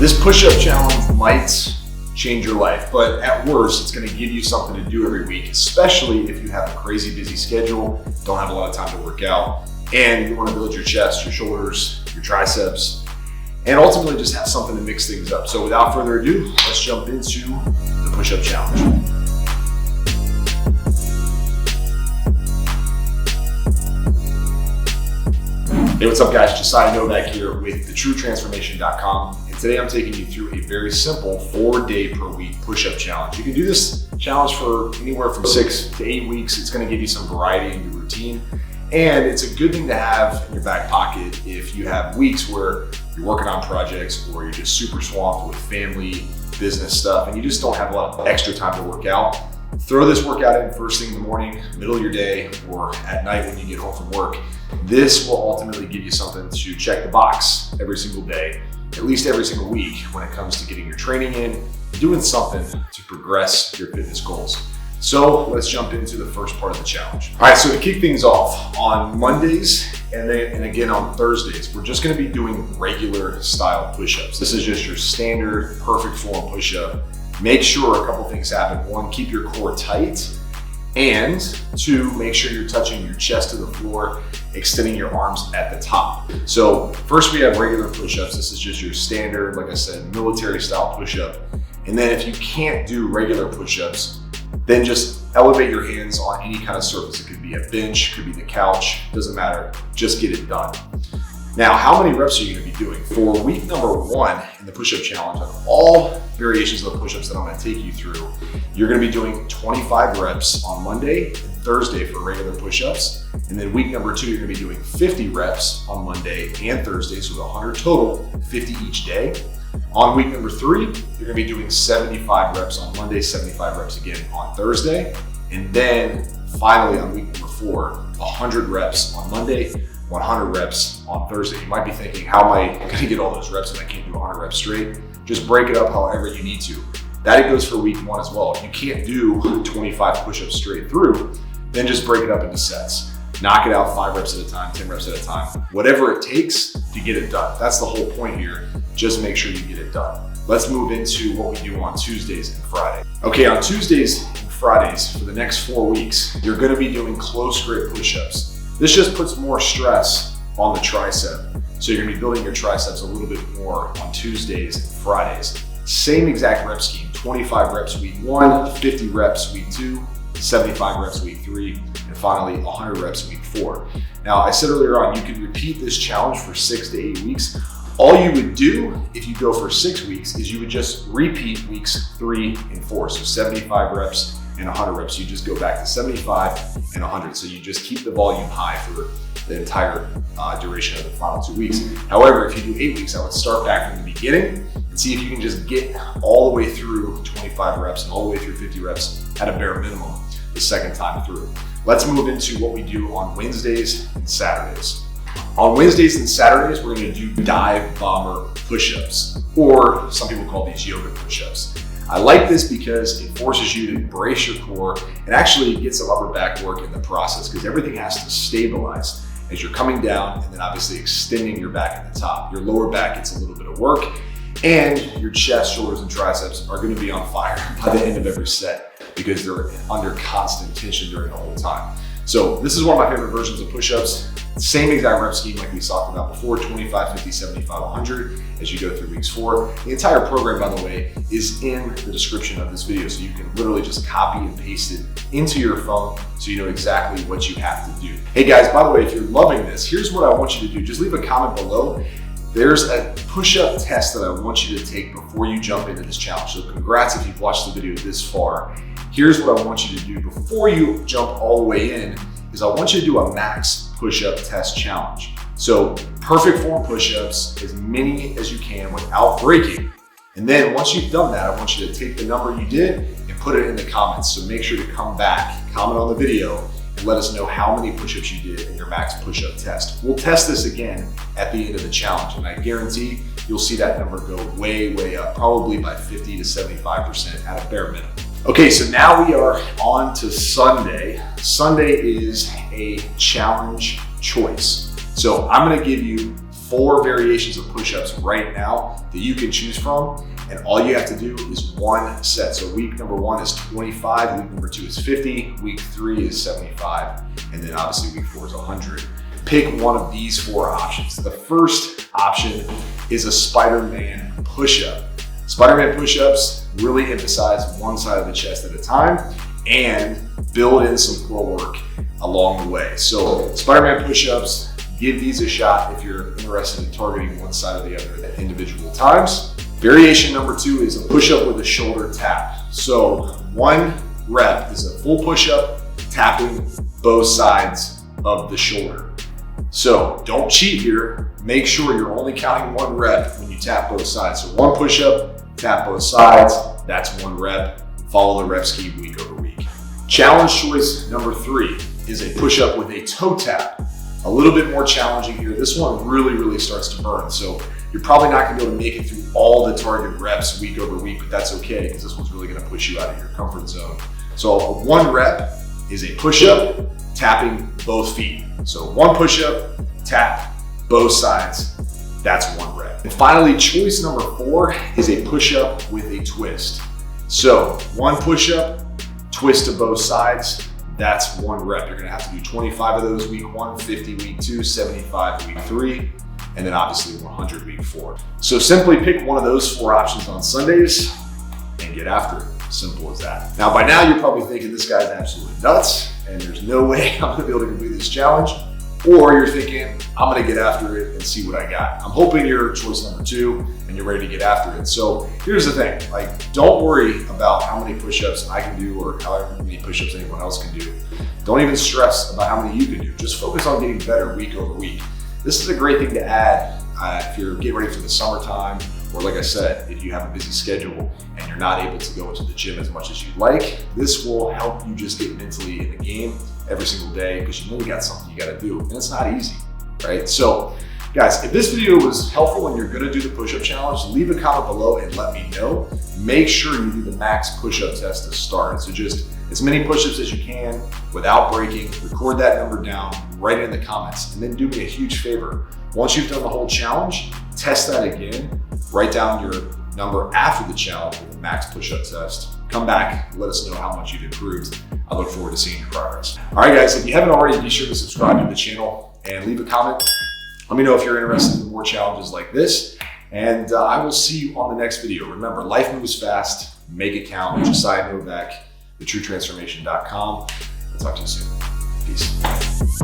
This push-up challenge might change your life, but at worst, it's gonna give you something to do every week, especially if you have a crazy busy schedule, don't have a lot of time to work out, and you wanna build your chest, your shoulders, your triceps, and ultimately just have something to mix things up. So without further ado, let's jump into the push-up challenge. Hey, what's up guys? Josiah Novak here with thetruetransformation.com, and today I'm taking you through a very simple 4-day per week push-up challenge. You can do this challenge for anywhere from 6 to 8 weeks. It's gonna give you some variety in your routine, and it's a good thing to have in your back pocket if you have weeks where you're working on projects or you're just super swamped with family, business stuff, and you just don't have a lot of extra time to work out. Throw this workout in first thing in the morning, middle of your day, or at night when you get home from work. This will ultimately give you something to check the box every single day, at least every single week, when it comes to getting your training in, doing something to progress your fitness goals. So let's jump into the first part of the challenge. All right, so to kick things off, on Mondays and again on Thursdays, we're just gonna be doing regular style push-ups. This is just your standard perfect form push-up. Make sure a couple things happen. 1, keep your core tight, and 2, make sure you're touching your chest to the floor, extending your arms at the top. So first we have regular push-ups. This is just your standard, like I said, military style push-up. And then if you can't do regular push-ups, then just elevate your hands on any kind of surface. It could be a bench, could be the couch, doesn't matter, just get it done. Now, how many reps are you gonna be doing? For week number 1 in the push-up challenge, on all variations of the push-ups that I'm gonna take you through, you're gonna be doing 25 reps on Monday and Thursday for regular push-ups. And then week number 2, you're gonna be doing 50 reps on Monday and Thursday, so 100 total, 50 each day. On week number 3, you're gonna be doing 75 reps on Monday, 75 reps again on Thursday. And then finally on week number 4, 100 reps on Monday, 100 reps on Thursday. You might be thinking, how am I gonna get all those reps if I can't do 100 reps straight? Just break it up however you need to. That goes for week 1 as well. If you can't do 25 push-ups straight through, then just break it up into sets. Knock it out 5 reps at a time, 10 reps at a time, whatever it takes to get it done. That's the whole point here. Just make sure you get it done. Let's move into what we do on Tuesdays and Fridays. Okay, on Tuesdays and Fridays for the next 4 weeks, you're gonna be doing close grip push-ups. This just puts more stress on the tricep. So you're gonna be building your triceps a little bit more on Tuesdays and Fridays. Same exact rep scheme, 25 reps week 1, 50 reps week 2, 75 reps week 3, and finally 100 reps week 4. Now, I said earlier on, you could repeat this challenge for 6 to 8 weeks. All you would do if you go for 6 weeks is you would just repeat weeks 3 and 4. So 75 reps and 100 reps. You just go back to 75 and 100. So you just keep the volume high for the entire duration of the final 2 weeks. However, if you do 8 weeks, I would start back from the beginning and see if you can just get all the way through 25 reps and all the way through 50 reps at a bare minimum the second time through. Let's move into what we do on Wednesdays and Saturdays. On Wednesdays and Saturdays, we're gonna do dive bomber push-ups, or some people call these yoga push-ups. I like this because it forces you to brace your core and actually get some upper back work in the process, because everything has to stabilize as you're coming down and then obviously extending your back at the top. Your lower back gets a little bit of work, and your chest, shoulders, and triceps are gonna be on fire by the end of every set because they're under constant tension during the whole time. So this is one of my favorite versions of push-ups. Same exact rep scheme like we talked about before, 25, 50, 75, 100 as you go through weeks 4. The entire program, by the way, is in the description of this video, so you can literally just copy and paste it into your phone so you know exactly what you have to do. Hey guys, by the way, if you're loving this, here's what I want you to do. Just leave a comment below. There's a push-up test that I want you to take before you jump into this challenge. So congrats if you've watched the video this far. Here's what I want you to do before you jump all the way in, is I want you to do a max push-up test challenge. So perfect form push-ups, as many as you can without breaking. And then once you've done that, I want you to take the number you did and put it in the comments. So make sure to come back, comment on the video, and let us know how many push-ups you did in your max push-up test. We'll test this again at the end of the challenge, and I guarantee you'll see that number go way, way up, probably by 50 to 75% at a bare minimum. Okay, so now we are on to Sunday. Sunday is a challenge choice. So I'm gonna give you 4 variations of push-ups right now that you can choose from. And all you have to do is 1 set. So week number 1 is 25, week number 2 is 50, week 3 is 75, and then obviously week 4 is 100. Pick one of these 4 options. The first option is a Spiderman push-up. Spiderman push-ups really emphasize one side of the chest at a time and build in some core work along the way. So Spiderman push-ups, give these a shot if you're interested in targeting one side or the other at individual times. Variation number 2 is a push-up with a shoulder tap. So 1 rep is a full push-up, tapping both sides of the shoulder. So don't cheat here. Make sure you're only counting 1 rep when you tap both sides. So 1 push-up, tap both sides, that's 1 rep. Follow the rep scheme week over week. Challenge choice number 3 is a push-up with a toe tap. A little bit more challenging here. This one really starts to burn. So you're probably not gonna be able to make it through all the target reps week over week, but that's okay because this one's really gonna push you out of your comfort zone. So 1 rep is a push-up, tapping both feet. So 1 push-up, tap both sides, that's 1 rep. And finally, choice number 4 is a push-up with a twist. So 1 push-up, twist to both sides, that's 1 rep. You're gonna have to do 25 of those week 1, 50 week 2, 75 week 3, and then obviously 100 week 4. So simply pick one of those 4 options on Sundays and get after it. Simple as that. Now by now you're probably thinking this guy's absolutely nuts and there's no way I'm gonna be able to complete this challenge. Or you're thinking, I'm gonna get after it and see what I got. I'm hoping you're choice number 2 and you're ready to get after it. So here's the thing, don't worry about how many push-ups I can do or however many push-ups anyone else can do. Don't even stress about how many you can do. Just focus on getting better week over week. This is a great thing to add if you're getting ready for the summertime, or like I said, if you have a busy schedule and you're not able to go into the gym as much as you'd like. This will help you just get mentally in the game every single day because you know you got something you gotta do, and it's not easy, right? So guys, if this video was helpful and you're gonna do the push-up challenge, leave a comment below and let me know. Make sure you do the max push-up test to start. So just as many push-ups as you can without breaking, record that number down, write it in the comments, and then do me a huge favor. Once you've done the whole challenge, test that again, write down your number after the challenge with the max push-up test. Come back, let us know how much you've improved. I look forward to seeing your progress. All right guys, if you haven't already, be sure to subscribe to the channel and leave a comment. Let me know if you're interested in more challenges like this, and I will see you on the next video. Remember, life moves fast, make it count. Josiah Novak, thetruetransformation.com. I'll talk to you soon. Peace.